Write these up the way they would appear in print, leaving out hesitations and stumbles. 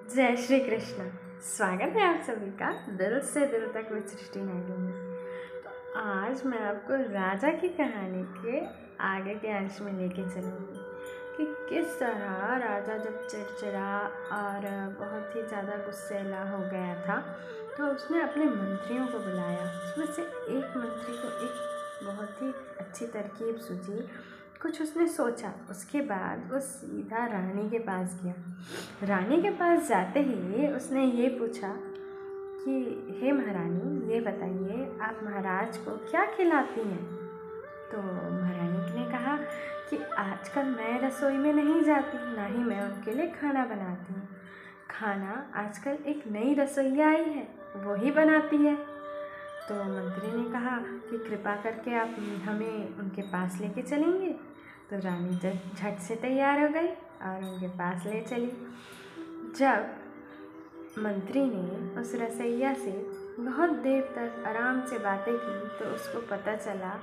जय श्री कृष्ण। स्वागत है आप सभी का दिल से दिल तक विद सृष्टि नायडू में। तो आज मैं आपको राजा की कहानी के आगे के अंश में लेके चलूँगी कि किस तरह राजा जब चिड़चिड़ा और बहुत ही ज़्यादा गुस्सैला हो गया था तो उसने अपने मंत्रियों को बुलाया। उसमें से एक मंत्री को एक बहुत ही अच्छी तरकीब सूझी, कुछ उसने सोचा। उसके बाद वो सीधा रानी के पास गया। रानी के पास जाते ही उसने ये पूछा कि हे महारानी, ये बताइए आप महाराज को क्या खिलाती हैं। तो महारानी ने कहा कि आजकल मैं रसोई में नहीं जाती, ना ही मैं उनके लिए खाना बनाती हूँ। खाना आजकल एक नई रसोइया आई है, वो ही बनाती है। तो मंत्री ने कहा कि कृपा करके आप हमें उनके पास लेके चलेंगे। तो रानी झट से तैयार हो गई और उनके पास ले चली। जब मंत्री ने उस रसोइया से बहुत देर तक आराम से बातें की तो उसको पता चला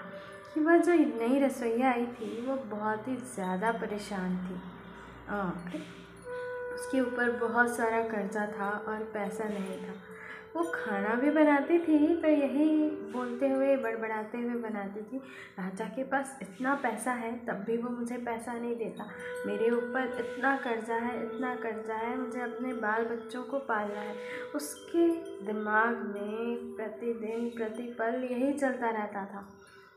कि वह जो नई रसोइया आई थी वो बहुत ही ज़्यादा परेशान थी और उसके ऊपर बहुत सारा कर्जा था और पैसा नहीं था। वो खाना भी बनाती थी तो यही बोलते हुए बड़बड़ाते हुए बनाती थी, राजा के पास इतना पैसा है तब भी वो मुझे पैसा नहीं देता, मेरे ऊपर इतना कर्जा है, मुझे अपने बाल बच्चों को पालना है। उसके दिमाग में प्रतिदिन प्रतिपल यही चलता रहता था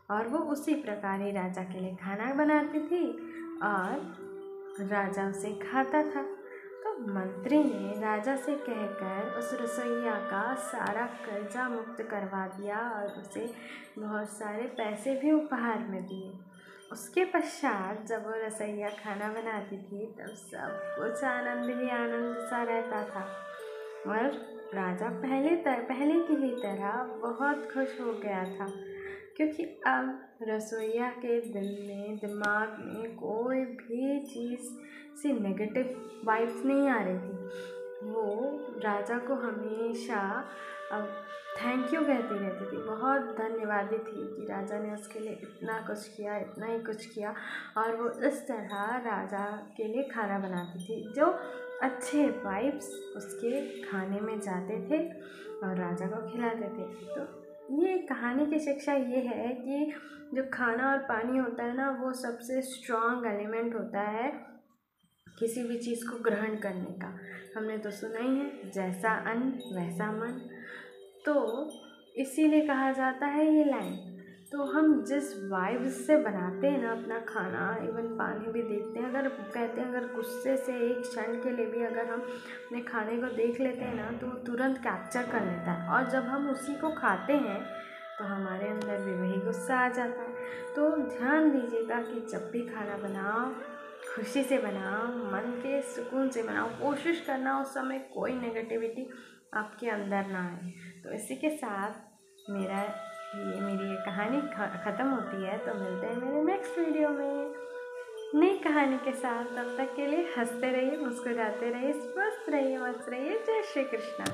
और वो उसी प्रकार ही राजा के लिए खाना बनाती थी और राजा उसे खाता था। तो मंत्री ने राजा से कहकर उस रसोइया का सारा कर्जा मुक्त करवा दिया और उसे बहुत सारे पैसे भी उपहार में दिए। उसके पश्चात जब वो रसोइया खाना बनाती थी तब सब कुछ आनंद ही आनंद सा रहता था और राजा पहले की ही तरह बहुत खुश हो गया था, क्योंकि अब रसोइया के दिमाग में कोई भी चीज़ से नेगेटिव वाइब्स नहीं आ रही थी। वो राजा को हमेशा अब थैंक यू कहती रहती थी, बहुत धन्यवादी थी कि राजा ने उसके लिए इतना ही कुछ किया और वो इस तरह राजा के लिए खाना बनाती थी जो अच्छे वाइब्स उसके खाने में जाते थे और राजा को खिलाते थे। तो ये कहानी की शिक्षा ये है कि जो खाना और पानी होता है ना, वो सबसे स्ट्रॉन्ग एलिमेंट होता है किसी भी चीज़ को ग्रहण करने का। हमने तो सुना ही है, जैसा अन्न वैसा मन। तो इसीलिए कहा जाता है ये लाइन। तो हम जिस वाइब्स से बनाते हैं ना अपना खाना, इवन पानी भी देखते हैं, अगर कहते हैं अगर गुस्से से एक क्षण के लिए भी अगर हम अपने खाने को देख लेते हैं ना तो वो तुरंत कैप्चर कर लेता है और जब हम उसी को खाते हैं तो हमारे अंदर भी वही गुस्सा आ जाता है। तो ध्यान दीजिएगा कि जब भी खाना बनाओ खुशी से बनाओ, मन के सुकून से बनाओ, कोशिश करना उस समय कोई नेगेटिविटी आपके अंदर ना आए। तो इसी के साथ मेरी ये कहानी ख़त्म होती है। तो मिलते हैं मेरे नेक्स्ट वीडियो में नई कहानी के साथ। तब तक के लिए हंसते रहिए, मुस्कुराते रहिए, स्वस्थ रहिए, मस्त रहिए। जय श्री कृष्णा।